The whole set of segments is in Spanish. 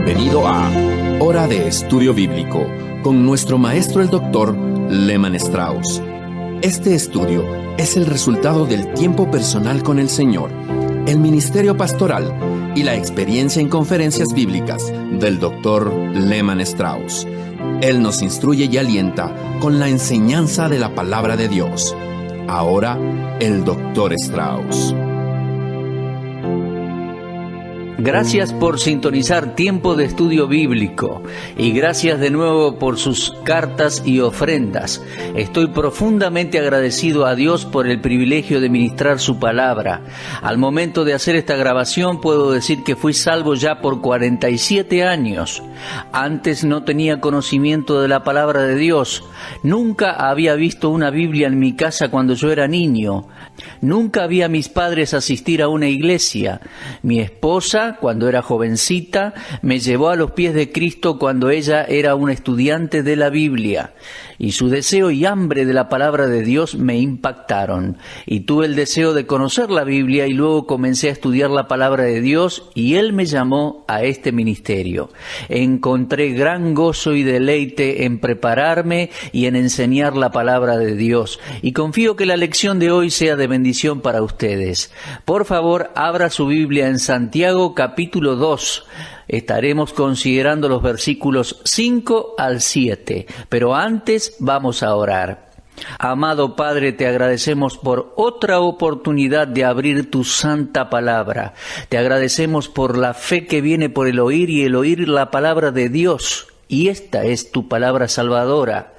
Bienvenido a Hora de Estudio Bíblico con nuestro maestro el Dr. Lehman Strauss. Este estudio es el resultado del tiempo personal con el Señor, el ministerio pastoral y la experiencia en conferencias bíblicas del Dr. Lehman Strauss. Él nos instruye y alienta con la enseñanza de la palabra de Dios. Ahora, el Dr. Strauss. Gracias por sintonizar Tiempo de Estudio Bíblico y gracias de nuevo por sus cartas y ofrendas. Estoy profundamente agradecido a Dios por el privilegio de ministrar su palabra. Al momento de hacer esta grabación puedo decir que fui salvo ya por 47 años. Antes no tenía conocimiento de la palabra de Dios. Nunca había visto una Biblia en mi casa cuando yo era niño. Nunca vi a mis padres asistir a una iglesia. Mi esposa, cuando era jovencita, me llevó a los pies de Cristo cuando ella era una estudiante de la Biblia. Y su deseo y hambre de la palabra de Dios me impactaron. Y tuve el deseo de conocer la Biblia y luego comencé a estudiar la palabra de Dios y Él me llamó a este ministerio. Encontré gran gozo y deleite en prepararme y en enseñar la palabra de Dios. Y confío que la lección de hoy sea de bendición para ustedes. Por favor, abra su Biblia en Santiago capítulo 2. Estaremos considerando los versículos 5 al 7, pero antes vamos a orar. Amado Padre, te agradecemos por otra oportunidad de abrir tu santa palabra. Te agradecemos por la fe que viene por el oír y el oír la palabra de Dios. Y esta es tu palabra salvadora,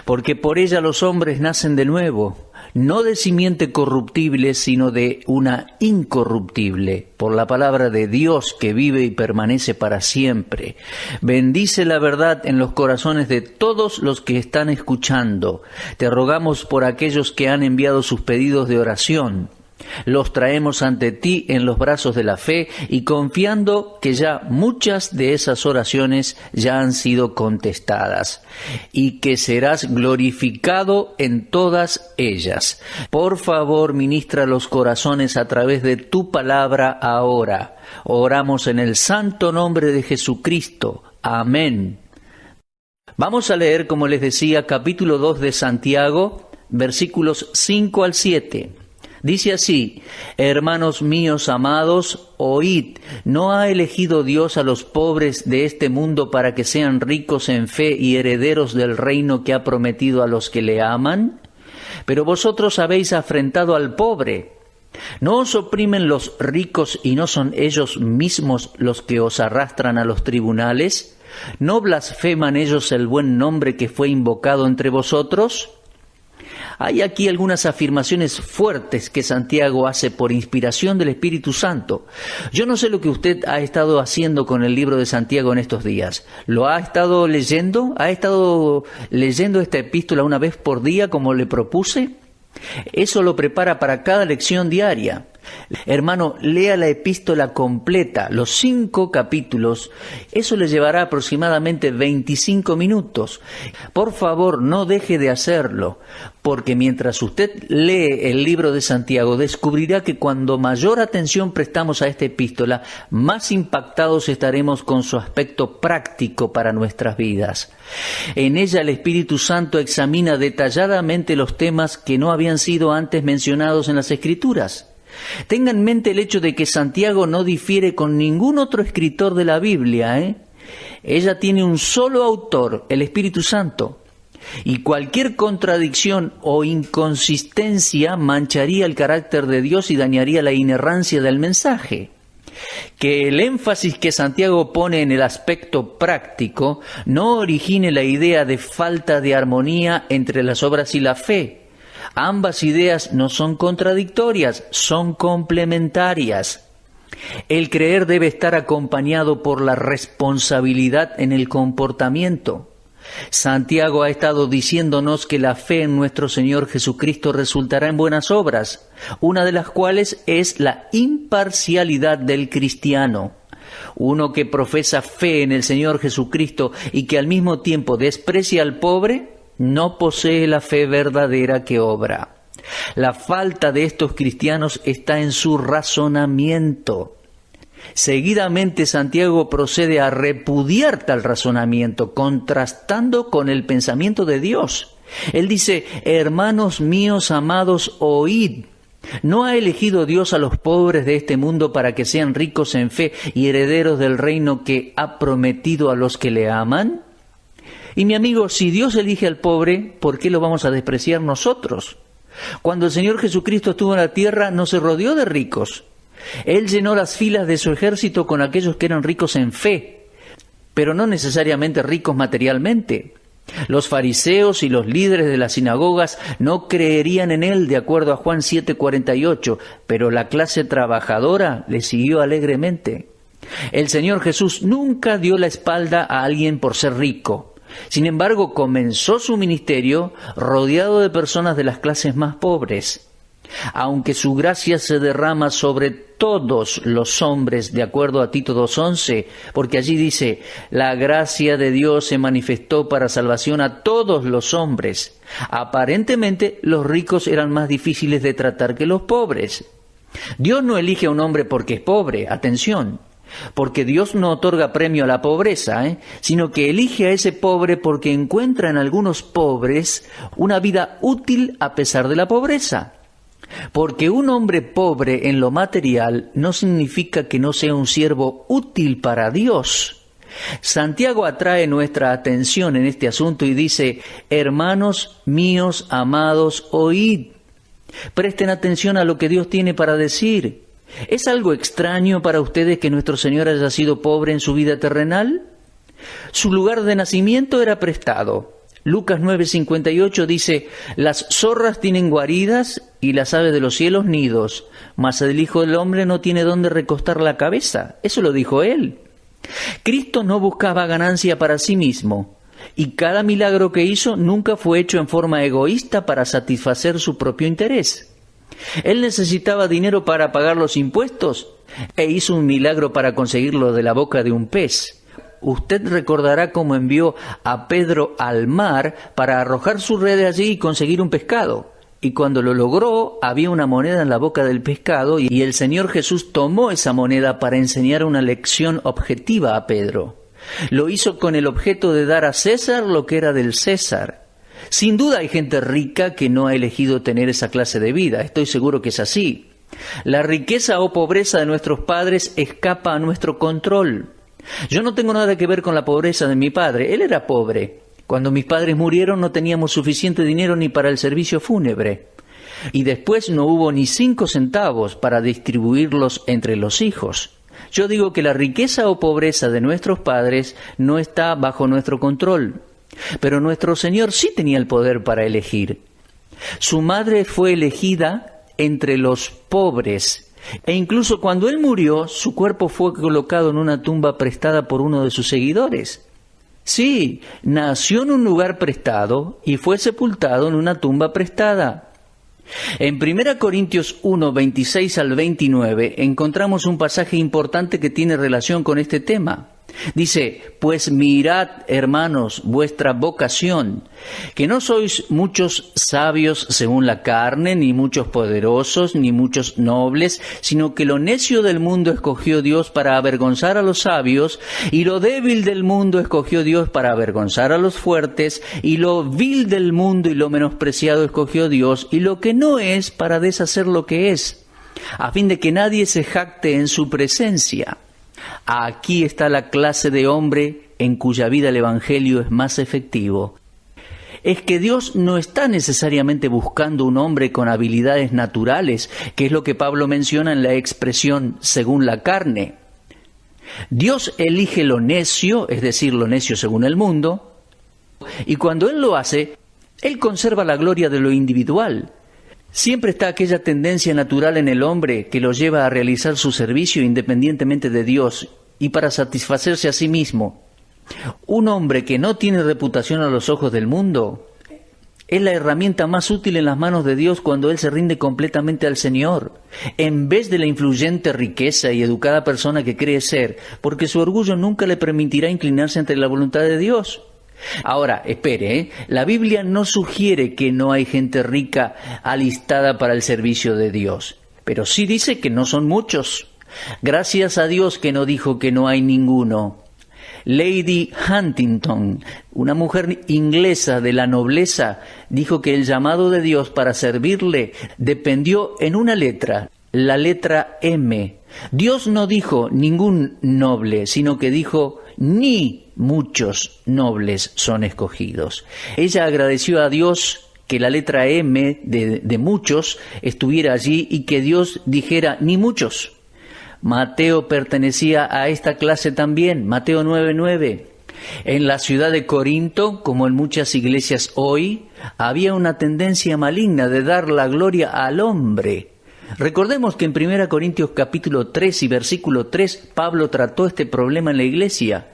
porque por ella los hombres nacen de nuevo, no de simiente corruptible, sino de una incorruptible, por la palabra de Dios que vive y permanece para siempre. Bendice la verdad en los corazones de todos los que están escuchando. Te rogamos por aquellos que han enviado sus pedidos de oración. Los traemos ante ti en los brazos de la fe y confiando que ya muchas de esas oraciones ya han sido contestadas y que serás glorificado en todas ellas. Por favor, ministra los corazones a través de tu palabra ahora. Oramos en el santo nombre de Jesucristo. Amén. Vamos a leer, como les decía, capítulo 2 de Santiago, versículos 5 al 7. Dice así: hermanos míos amados, oíd, ¿no ha elegido Dios a los pobres de este mundo para que sean ricos en fe y herederos del reino que ha prometido a los que le aman? Pero vosotros habéis afrentado al pobre. ¿No os oprimen los ricos y no son ellos mismos los que os arrastran a los tribunales? ¿No blasfeman ellos el buen nombre que fue invocado entre vosotros? Hay aquí algunas afirmaciones fuertes que Santiago hace por inspiración del Espíritu Santo. Yo no sé lo que usted ha estado haciendo con el libro de Santiago en estos días. ¿Lo ha estado leyendo? ¿Ha estado leyendo esta epístola una vez por día como le propuse? Eso lo prepara para cada lección diaria. Hermano, lea la epístola completa, los 5 capítulos. Eso le llevará aproximadamente 25 minutos. Por favor, no deje de hacerlo, porque mientras usted lee el libro de Santiago, descubrirá que cuando mayor atención prestamos a esta epístola, más impactados estaremos con su aspecto práctico para nuestras vidas. En ella el Espíritu Santo examina detalladamente los temas que no habían sido antes mencionados en las Escrituras. Tenga en mente el hecho de que Santiago no difiere con ningún otro escritor de la Biblia, Ella tiene un solo autor, el Espíritu Santo. Y cualquier contradicción o inconsistencia mancharía el carácter de Dios y dañaría la inerrancia del mensaje. Que el énfasis que Santiago pone en el aspecto práctico no origine la idea de falta de armonía entre las obras y la fe. Ambas ideas no son contradictorias, son complementarias. El creer debe estar acompañado por la responsabilidad en el comportamiento. Santiago ha estado diciéndonos que la fe en nuestro Señor Jesucristo resultará en buenas obras, una de las cuales es la imparcialidad del cristiano. Uno que profesa fe en el Señor Jesucristo y que al mismo tiempo desprecia al pobre, no posee la fe verdadera que obra. La falta de estos cristianos está en su razonamiento. Seguidamente Santiago procede a repudiar tal razonamiento, contrastando con el pensamiento de Dios. Él dice: hermanos míos amados, oíd. ¿No ha elegido Dios a los pobres de este mundo para que sean ricos en fe y herederos del reino que ha prometido a los que le aman? Y mi amigo, si Dios elige al pobre, ¿por qué lo vamos a despreciar nosotros? Cuando el Señor Jesucristo estuvo en la tierra, no se rodeó de ricos. Él llenó las filas de su ejército con aquellos que eran ricos en fe, pero no necesariamente ricos materialmente. Los fariseos y los líderes de las sinagogas no creerían en él, de acuerdo a Juan 7:48, pero la clase trabajadora le siguió alegremente. El Señor Jesús nunca dio la espalda a alguien por ser rico. Sin embargo, comenzó su ministerio rodeado de personas de las clases más pobres. Aunque su gracia se derrama sobre todos los hombres, de acuerdo a Tito 2:11, porque allí dice: la gracia de Dios se manifestó para salvación a todos los hombres. Aparentemente, los ricos eran más difíciles de tratar que los pobres. Dios no elige a un hombre porque es pobre, atención, porque Dios no otorga premio a la pobreza, sino que elige a ese pobre porque encuentra en algunos pobres una vida útil a pesar de la pobreza. Porque un hombre pobre en lo material no significa que no sea un siervo útil para Dios. Santiago atrae nuestra atención en este asunto y dice: hermanos míos amados, oíd. Presten atención a lo que Dios tiene para decir. ¿Es algo extraño para ustedes que nuestro Señor haya sido pobre en su vida terrenal? Su lugar de nacimiento era prestado. Lucas 9:58 dice: las zorras tienen guaridas y las aves de los cielos nidos, mas el Hijo del Hombre no tiene dónde recostar la cabeza. Eso lo dijo él. Cristo no buscaba ganancia para sí mismo, y cada milagro que hizo nunca fue hecho en forma egoísta para satisfacer su propio interés. Él necesitaba dinero para pagar los impuestos e hizo un milagro para conseguirlo de la boca de un pez. Usted recordará cómo envió a Pedro al mar para arrojar su red allí y conseguir un pescado. Y cuando lo logró, había una moneda en la boca del pescado y el Señor Jesús tomó esa moneda para enseñar una lección objetiva a Pedro. Lo hizo con el objeto de dar a César lo que era del César. Sin duda hay gente rica que no ha elegido tener esa clase de vida. Estoy seguro que es así. La riqueza o pobreza de nuestros padres escapa a nuestro control. Yo no tengo nada que ver con la pobreza de mi padre. Él era pobre. Cuando mis padres murieron no teníamos suficiente dinero ni para el servicio fúnebre. Y después no hubo ni 5 centavos para distribuirlos entre los hijos. Yo digo que la riqueza o pobreza de nuestros padres no está bajo nuestro control. Pero nuestro Señor sí tenía el poder para elegir. Su madre fue elegida entre los pobres. E incluso cuando él murió, su cuerpo fue colocado en una tumba prestada por uno de sus seguidores. Sí, nació en un lugar prestado y fue sepultado en una tumba prestada. En 1 Corintios 1, 26 al 29, encontramos un pasaje importante que tiene relación con este tema. Dice: pues mirad, hermanos, vuestra vocación, que no sois muchos sabios según la carne, ni muchos poderosos, ni muchos nobles, sino que lo necio del mundo escogió Dios para avergonzar a los sabios, y lo débil del mundo escogió Dios para avergonzar a los fuertes, y lo vil del mundo y lo menospreciado escogió Dios, y lo que no es para deshacer lo que es, a fin de que nadie se jacte en su presencia. Aquí está la clase de hombre en cuya vida el Evangelio es más efectivo. Es que Dios no está necesariamente buscando un hombre con habilidades naturales, que es lo que Pablo menciona en la expresión según la carne. Dios elige lo necio, es decir, lo necio según el mundo, y cuando Él lo hace, Él conserva la gloria de lo individual. Siempre está aquella tendencia natural en el hombre que lo lleva a realizar su servicio independientemente de Dios y para satisfacerse a sí mismo. Un hombre que no tiene reputación a los ojos del mundo es la herramienta más útil en las manos de Dios cuando Él se rinde completamente al Señor, en vez de la influyente riqueza y educada persona que cree ser, porque su orgullo nunca le permitirá inclinarse ante la voluntad de Dios. Ahora, espere, la Biblia no sugiere que no hay gente rica alistada para el servicio de Dios, pero sí dice que no son muchos. Gracias a Dios que no dijo que no hay ninguno. Lady Huntington, una mujer inglesa de la nobleza, dijo que el llamado de Dios para servirle dependió en una letra, la letra M. Dios no dijo ningún noble, sino que dijo ni muchos nobles son escogidos. Ella agradeció a Dios que la letra M de muchos estuviera allí y que Dios dijera ni muchos. Mateo pertenecía a esta clase también, Mateo 9:9. En la ciudad de Corinto, como en muchas iglesias hoy, había una tendencia maligna de dar la gloria al hombre. Recordemos que en 1 Corintios capítulo 3 y versículo 3, Pablo trató este problema en la iglesia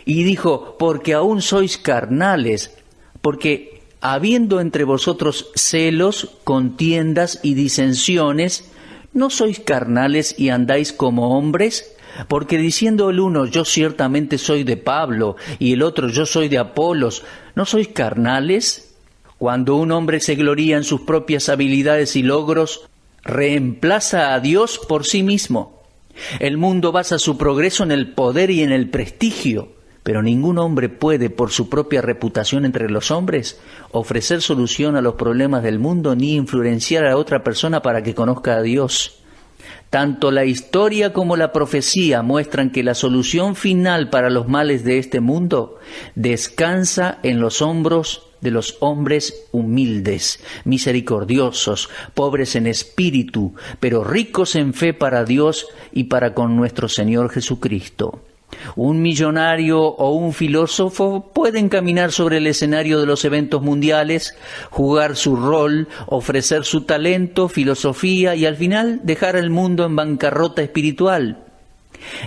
y dijo, porque aún sois carnales, porque habiendo entre vosotros celos, contiendas y disensiones, ¿no sois carnales y andáis como hombres? Porque diciendo el uno, yo ciertamente soy de Pablo, y el otro, yo soy de Apolos, ¿no sois carnales? Cuando un hombre se gloría en sus propias habilidades y logros, reemplaza a Dios por sí mismo. El mundo basa su progreso en el poder y en el prestigio, pero ningún hombre puede, por su propia reputación entre los hombres, ofrecer solución a los problemas del mundo ni influenciar a otra persona para que conozca a Dios. Tanto la historia como la profecía muestran que la solución final para los males de este mundo descansa en los hombros de los hombres humildes, misericordiosos, pobres en espíritu, pero ricos en fe para Dios y para con nuestro Señor Jesucristo. Un millonario o un filósofo pueden caminar sobre el escenario de los eventos mundiales, jugar su rol, ofrecer su talento, filosofía y al final dejar el mundo en bancarrota espiritual.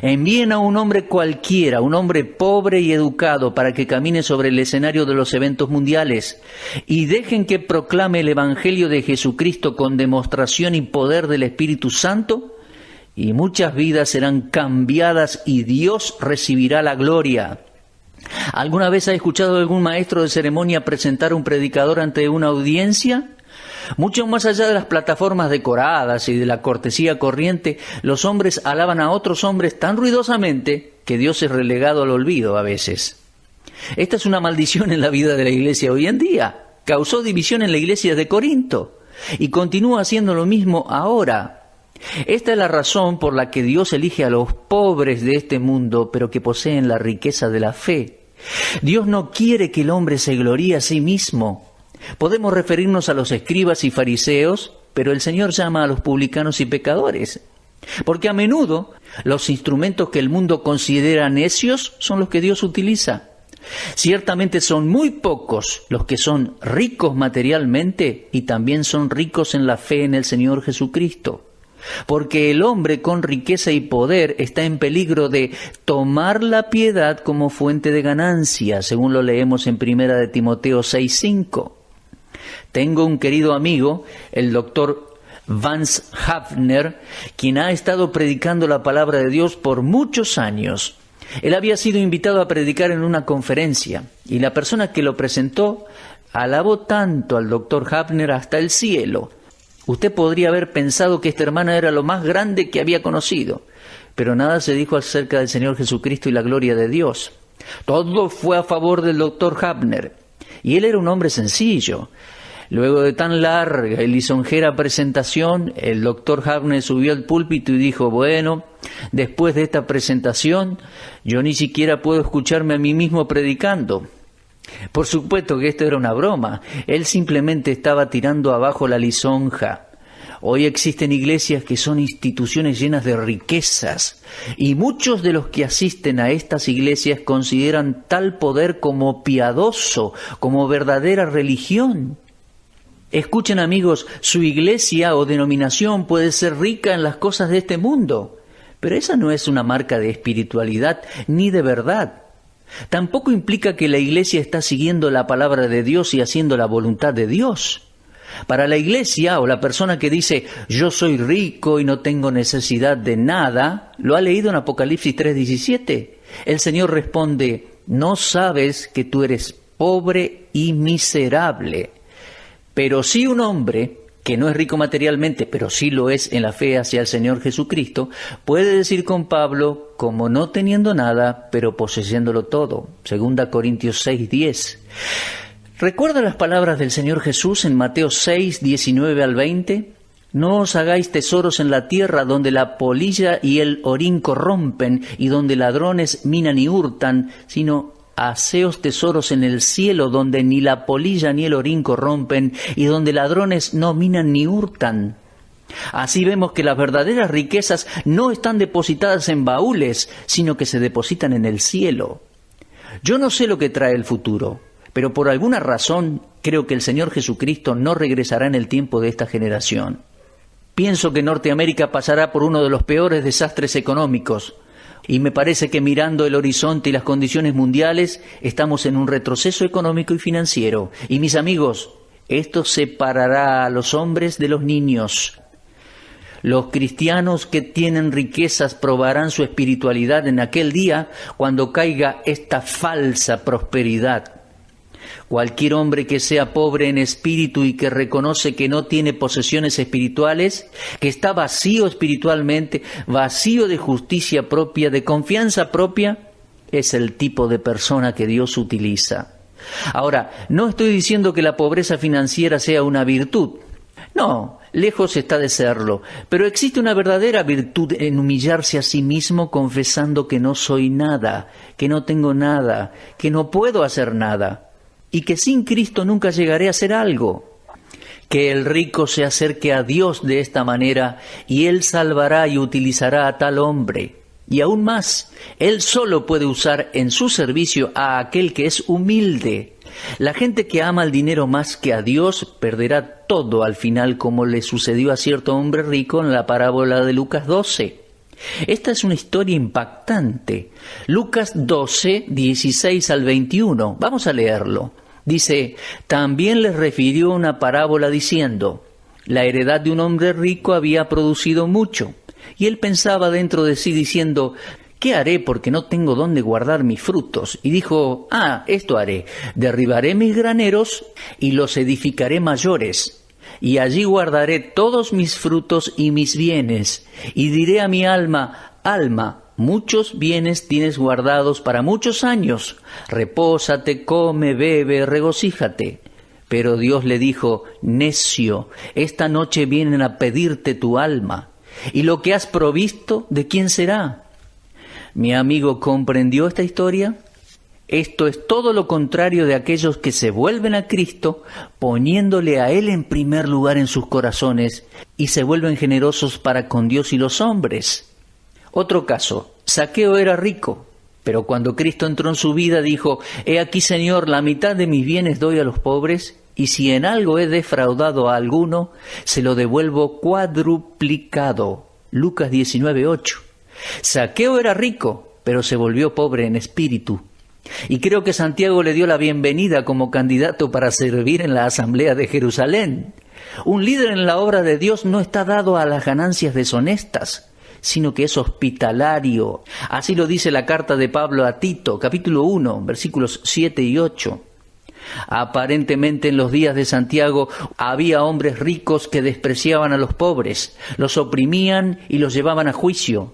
Envíen a un hombre cualquiera, un hombre pobre y educado, para que camine sobre el escenario de los eventos mundiales y dejen que proclame el Evangelio de Jesucristo con demostración y poder del Espíritu Santo, y muchas vidas serán cambiadas y Dios recibirá la gloria. ¿Alguna vez ha escuchado a algún maestro de ceremonia presentar a un predicador ante una audiencia? Mucho más allá de las plataformas decoradas y de la cortesía corriente, los hombres alaban a otros hombres tan ruidosamente que Dios es relegado al olvido a veces. Esta es una maldición en la vida de la iglesia hoy en día. Causó división en la iglesia de Corinto y continúa haciendo lo mismo ahora. Esta es la razón por la que Dios elige a los pobres de este mundo, pero que poseen la riqueza de la fe. Dios no quiere que el hombre se gloríe a sí mismo. Podemos referirnos a los escribas y fariseos, pero el Señor llama a los publicanos y pecadores, porque a menudo los instrumentos que el mundo considera necios son los que Dios utiliza. Ciertamente son muy pocos los que son ricos materialmente y también son ricos en la fe en el Señor Jesucristo. Porque el hombre con riqueza y poder está en peligro de tomar la piedad como fuente de ganancia, según lo leemos en 1 Timoteo 6:5. Tengo un querido amigo, el doctor Vance Havner, quien ha estado predicando la palabra de Dios por muchos años. Él había sido invitado a predicar en una conferencia y la persona que lo presentó alabó tanto al doctor Havner hasta el cielo. Usted podría haber pensado que esta hermana era lo más grande que había conocido, pero nada se dijo acerca del Señor Jesucristo y la gloria de Dios. Todo fue a favor del doctor Havner, y él era un hombre sencillo. Luego de tan larga y lisonjera presentación, el doctor Havner subió al púlpito y dijo, bueno, después de esta presentación, yo ni siquiera puedo escucharme a mí mismo predicando. Por supuesto que esto era una broma. Él simplemente estaba tirando abajo la lisonja. Hoy existen iglesias que son instituciones llenas de riquezas y muchos de los que asisten a estas iglesias consideran tal poder como piadoso, como verdadera religión. Escuchen amigos, su iglesia o denominación puede ser rica en las cosas de este mundo, pero esa no es una marca de espiritualidad ni de verdad. Tampoco implica que la iglesia está siguiendo la palabra de Dios y haciendo la voluntad de Dios. Para la iglesia o la persona que dice, yo soy rico y no tengo necesidad de nada, lo ha leído en Apocalipsis 3:17. El Señor responde, no sabes que tú eres pobre y miserable. Pero si un hombre que no es rico materialmente, pero sí lo es en la fe hacia el Señor Jesucristo, puede decir con Pablo, como no teniendo nada, pero poseyéndolo todo. 2 Corintios 6:10. ¿Recuerda las palabras del Señor Jesús en Mateo 6:19 al 20? No os hagáis tesoros en la tierra donde la polilla y el orín corrompen y donde ladrones minan y hurtan, sino haceos tesoros en el cielo donde ni la polilla ni el orín corrompen y donde ladrones no minan ni hurtan. Así vemos que las verdaderas riquezas no están depositadas en baúles, sino que se depositan en el cielo. Yo no sé lo que trae el futuro, pero por alguna razón creo que el Señor Jesucristo no regresará en el tiempo de esta generación. Pienso que Norteamérica pasará por uno de los peores desastres económicos, y me parece que mirando el horizonte y las condiciones mundiales, estamos en un retroceso económico y financiero. Y mis amigos, esto separará a los hombres de los niños. Los cristianos que tienen riquezas probarán su espiritualidad en aquel día cuando caiga esta falsa prosperidad. Cualquier hombre que sea pobre en espíritu y que reconoce que no tiene posesiones espirituales, que está vacío espiritualmente, vacío de justicia propia, de confianza propia, es el tipo de persona que Dios utiliza. Ahora, no estoy diciendo que la pobreza financiera sea una virtud. No, lejos está de serlo, pero existe una verdadera virtud en humillarse a sí mismo confesando que no soy nada, que no tengo nada, que no puedo hacer nada. Y que sin Cristo nunca llegaré a hacer algo. Que el rico se acerque a Dios de esta manera y Él salvará y utilizará a tal hombre. Y aún más, Él solo puede usar en su servicio a aquel que es humilde. La gente que ama el dinero más que a Dios perderá todo al final, como le sucedió a cierto hombre rico en la parábola de Lucas 12. Esta es una historia impactante. Lucas 12, 16 al 21. Vamos a leerlo. Dice, también les refirió una parábola diciendo, la heredad de un hombre rico había producido mucho, y él pensaba dentro de sí diciendo, ¿qué haré porque no tengo dónde guardar mis frutos? Y dijo, esto haré, derribaré mis graneros y los edificaré mayores, y allí guardaré todos mis frutos y mis bienes, y diré a mi alma, alma, muchos bienes tienes guardados para muchos años. Repósate, come, bebe, regocíjate. Pero Dios le dijo, necio, esta noche vienen a pedirte tu alma. ¿Y lo que has provisto, de quién será? ¿Mi amigo comprendió esta historia? Esto es todo lo contrario de aquellos que se vuelven a Cristo, poniéndole a Él en primer lugar en sus corazones, y se vuelven generosos para con Dios y los hombres. Otro caso, Zaqueo era rico, pero cuando Cristo entró en su vida dijo, he aquí, Señor, la mitad de mis bienes doy a los pobres, y si en algo he defraudado a alguno, se lo devuelvo cuadruplicado. Lucas 19:8. Zaqueo era rico, pero se volvió pobre en espíritu. Y creo que Santiago le dio la bienvenida como candidato para servir en la Asamblea de Jerusalén. Un líder en la obra de Dios no está dado a las ganancias deshonestas, sino que es hospitalario. Así lo dice la carta de Pablo a Tito, capítulo 1, versículos 7 y 8. Aparentemente en los días de Santiago había hombres ricos que despreciaban a los pobres, los oprimían y los llevaban a juicio.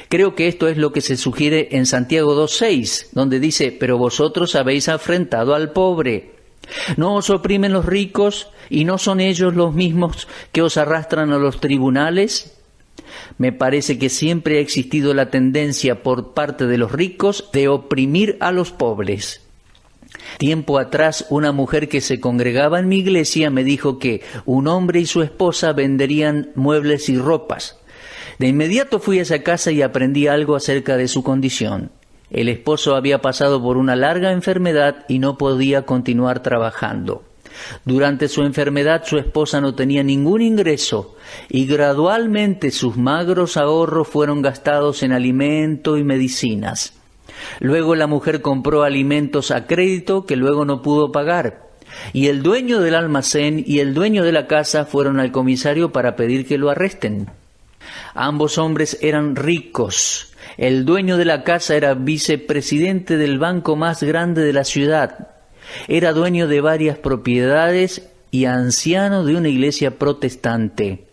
Creo que esto es lo que se sugiere en Santiago 2:6, donde dice, pero vosotros habéis afrentado al pobre. ¿No os oprimen los ricos y no son ellos los mismos que os arrastran a los tribunales? Me parece que siempre ha existido la tendencia por parte de los ricos de oprimir a los pobres. Tiempo atrás, una mujer que se congregaba en mi iglesia me dijo que un hombre y su esposa venderían muebles y ropas. De inmediato fui a esa casa y aprendí algo acerca de su condición. El esposo había pasado por una larga enfermedad y no podía continuar trabajando. Durante su enfermedad su esposa no tenía ningún ingreso y gradualmente sus magros ahorros fueron gastados en alimento y medicinas. Luego la mujer compró alimentos a crédito que luego no pudo pagar. Y el dueño del almacén y el dueño de la casa fueron al comisario para pedir que lo arresten. Ambos hombres eran ricos. El dueño de la casa era vicepresidente del banco más grande de la ciudad. Era dueño de varias propiedades y anciano de una iglesia protestante.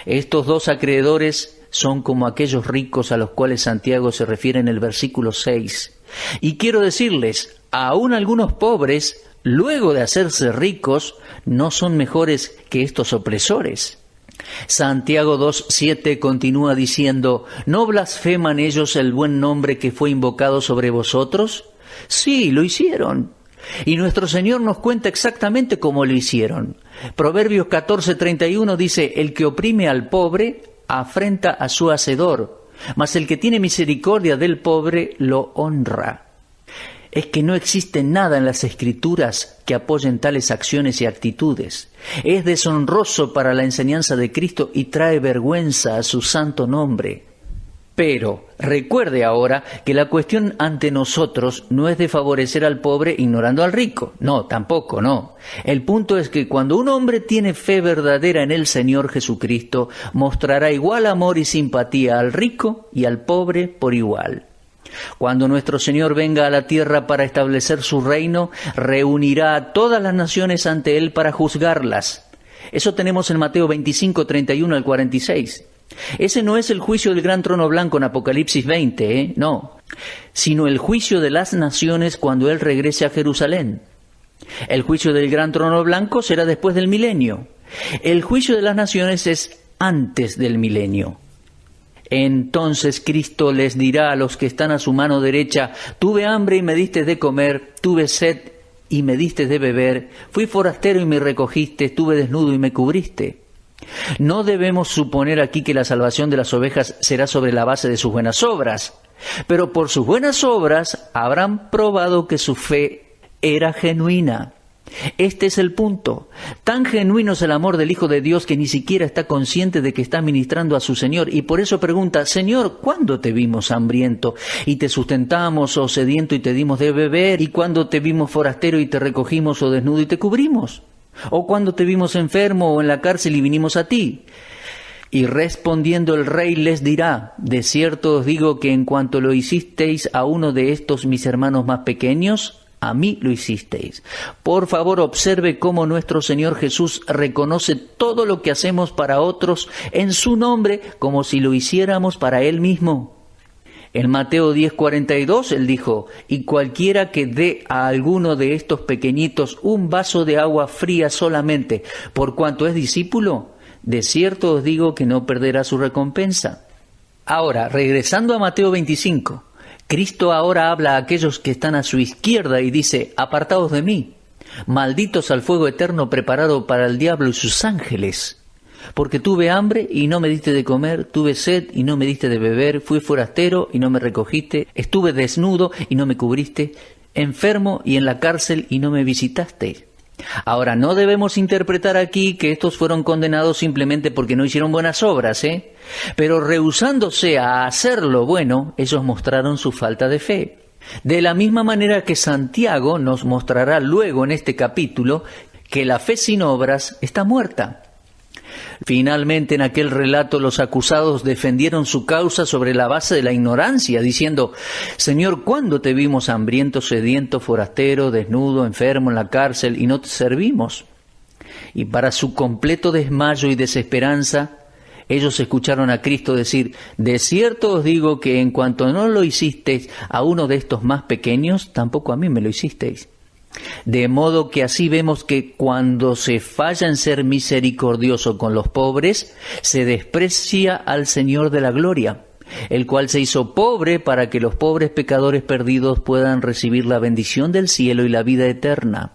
Estos dos acreedores son como aquellos ricos a los cuales Santiago se refiere en el versículo 6. Y quiero decirles, aún algunos pobres, luego de hacerse ricos, no son mejores que estos opresores. Santiago 2:7 continúa diciendo, ¿no blasfeman ellos el buen nombre que fue invocado sobre vosotros? Sí, lo hicieron. Y nuestro Señor nos cuenta exactamente cómo lo hicieron. Proverbios 14:31 dice, el que oprime al pobre afrenta a su hacedor, mas el que tiene misericordia del pobre lo honra. Es que no existe nada en las Escrituras que apoyen tales acciones y actitudes. Es deshonroso para la enseñanza de Cristo y trae vergüenza a su santo nombre. Pero recuerde ahora que la cuestión ante nosotros no es de favorecer al pobre ignorando al rico. No, tampoco, no. El punto es que cuando un hombre tiene fe verdadera en el Señor Jesucristo, mostrará igual amor y simpatía al rico y al pobre por igual. Cuando nuestro Señor venga a la tierra para establecer su reino, reunirá a todas las naciones ante Él para juzgarlas. Eso tenemos en Mateo 25, 31 al 46. Ese no es el juicio del gran trono blanco en Apocalipsis 20, no, sino el juicio de las naciones cuando Él regrese a Jerusalén. El juicio del gran trono blanco será después del milenio. El juicio de las naciones es antes del milenio. Entonces Cristo les dirá a los que están a su mano derecha, tuve hambre y me diste de comer, tuve sed y me diste de beber, fui forastero y me recogiste, estuve desnudo y me cubriste. No debemos suponer aquí que la salvación de las ovejas será sobre la base de sus buenas obras, pero por sus buenas obras habrán probado que su fe era genuina. Este es el punto. Tan genuino es el amor del Hijo de Dios que ni siquiera está consciente de que está ministrando a su Señor y por eso pregunta, Señor, ¿cuándo te vimos hambriento y te sustentamos o sediento y te dimos de beber? ¿Y cuándo te vimos forastero y te recogimos o desnudo y te cubrimos? ¿O cuándo te vimos enfermo o en la cárcel y vinimos a ti? Y respondiendo el rey les dirá, de cierto os digo que en cuanto lo hicisteis a uno de estos mis hermanos más pequeños, a mí lo hicisteis. Por favor, observe cómo nuestro Señor Jesús reconoce todo lo que hacemos para otros en su nombre, como si lo hiciéramos para Él mismo. En Mateo 10:42, Él dijo, y cualquiera que dé a alguno de estos pequeñitos un vaso de agua fría solamente, por cuanto es discípulo, de cierto os digo que no perderá su recompensa. Ahora, regresando a Mateo 25, Cristo ahora habla a aquellos que están a su izquierda y dice, apartaos de mí, malditos al fuego eterno preparado para el diablo y sus ángeles. Porque tuve hambre y no me diste de comer, tuve sed y no me diste de beber, fui forastero y no me recogiste, estuve desnudo y no me cubriste, enfermo y en la cárcel y no me visitaste. Ahora, no debemos interpretar aquí que estos fueron condenados simplemente porque no hicieron buenas obras, pero rehusándose a hacer lo bueno, ellos mostraron su falta de fe. De la misma manera que Santiago nos mostrará luego en este capítulo que la fe sin obras está muerta. Finalmente, en aquel relato, los acusados defendieron su causa sobre la base de la ignorancia, diciendo, Señor, ¿cuándo te vimos hambriento, sediento, forastero, desnudo, enfermo en la cárcel y no te servimos? Y para su completo desmayo y desesperanza, ellos escucharon a Cristo decir, de cierto os digo que en cuanto no lo hicisteis a uno de estos más pequeños, tampoco a mí me lo hicisteis. De modo que así vemos que cuando se falla en ser misericordioso con los pobres, se desprecia al Señor de la gloria, el cual se hizo pobre para que los pobres pecadores perdidos puedan recibir la bendición del cielo y la vida eterna.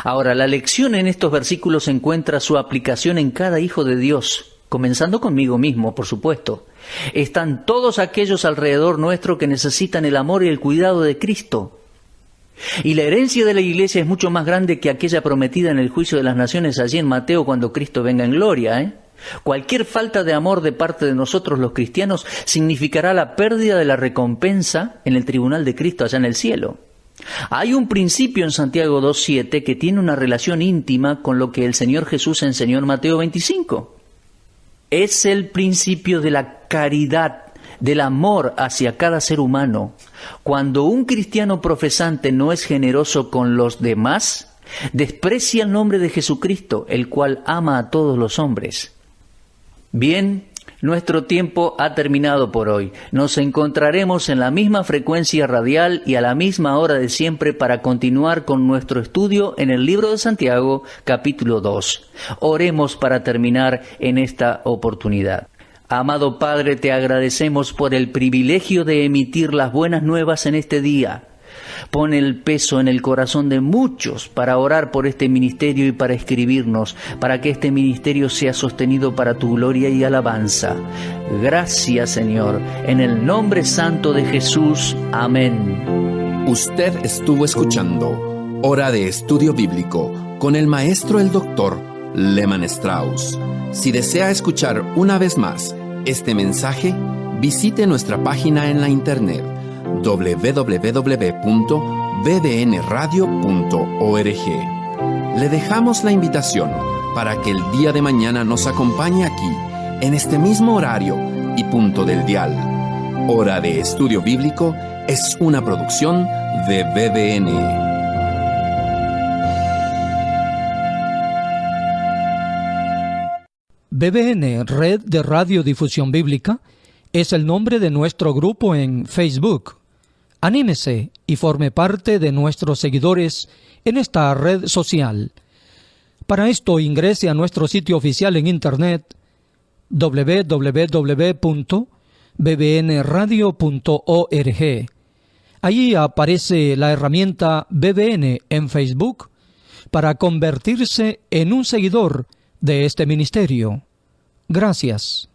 Ahora, la lección en estos versículos encuentra su aplicación en cada hijo de Dios, comenzando conmigo mismo, por supuesto. Están todos aquellos alrededor nuestro que necesitan el amor y el cuidado de Cristo. Y la herencia de la iglesia es mucho más grande que aquella prometida en el juicio de las naciones allí en Mateo cuando Cristo venga en gloria. Cualquier falta de amor de parte de nosotros los cristianos significará la pérdida de la recompensa en el tribunal de Cristo allá en el cielo. Hay un principio en Santiago 2:7 que tiene una relación íntima con lo que el Señor Jesús enseñó en Mateo 25. Es el principio de la caridad, del amor hacia cada ser humano. Cuando un cristiano profesante no es generoso con los demás, Desprecia el nombre de Jesucristo, el cual ama a todos los hombres. Bien, nuestro tiempo ha terminado por hoy. Nos encontraremos en la misma frecuencia radial y a la misma hora de siempre para continuar con nuestro estudio en el libro de Santiago, capítulo 2. Oremos para terminar en esta oportunidad. Amado Padre, te agradecemos por el privilegio de emitir las buenas nuevas en este día. Pon el peso en el corazón de muchos para orar por este ministerio y para escribirnos, para que este ministerio sea sostenido para tu gloria y alabanza. Gracias, Señor, en el nombre santo de Jesús. Amén. Usted estuvo escuchando Hora de Estudio Bíblico con el maestro el doctor Lehman Strauss. Si desea escuchar una vez más este mensaje, visite nuestra página en la internet www.bbnradio.org. Le dejamos la invitación para que el día de mañana nos acompañe aquí, en este mismo horario y punto del dial. Hora de Estudio Bíblico es una producción de BBN. BBN, Red de Radiodifusión Bíblica, es el nombre de nuestro grupo en Facebook. Anímese y forme parte de nuestros seguidores en esta red social. Para esto ingrese a nuestro sitio oficial en internet www.bbnradio.org. Allí aparece la herramienta BBN en Facebook para convertirse en un seguidor de este ministerio. Gracias.